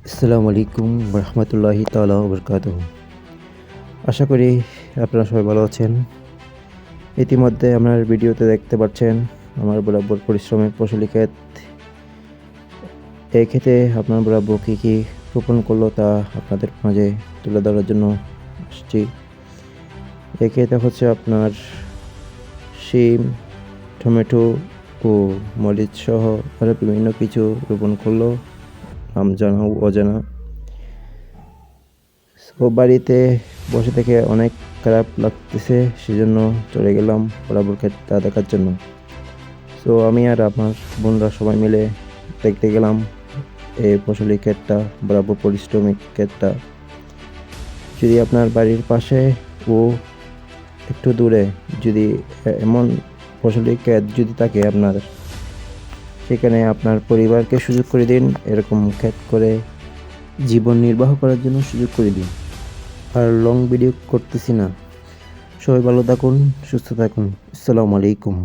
আসসালামু আলাইকুম রহমতুল্লাহি তাআলা ওয়া বারাকাতুহু। আশা করি আপনারা সবাই ভালো আছেন। ইতিমধ্যে আপনার ভিডিওতে দেখতে পাচ্ছেন আমার বরাবর পরিশ্রমের ফসলি ক্ষেত। এই ক্ষেতে আপনার বরাবর কী কী রোপণ করলো তা আপনাদের মাঝে তুলে ধরার জন্য আসছি। এই ক্ষেতে হচ্ছে আপনার শিম, টমেটো ও মরিচ সহ আরও বিভিন্ন কিছু রোপণ করলো, নাম জানা ও অজানা। ও বাড়িতে বসে থেকে অনেক খারাপ লাগতেছে, সেজন্য চলে গেলাম বরাবর ক্ষেতটা দেখার জন্য। সো আমি আর আমার বোনরা সবাই মিলে দেখতে গেলাম এই ফসলি ক্ষেতটা, বরাবর পরিশ্রমিক ক্ষেতটা। যদি আপনার বাড়ির পাশে ও একটু দূরে যদি এমন ফসলি ক্ষেত যদি থাকে আপনার, সেখানে আপনার পরিবারকে সুযোগ করে দিন, এরকম ক্ষেত করে জীবন নির্বাহ করার জন্য সুযোগ করে দিন। আর লং ভিডিও করতেছি না। সবাই ভালো থাকুন, সুস্থ থাকুন। আসসালামু আলাইকুম।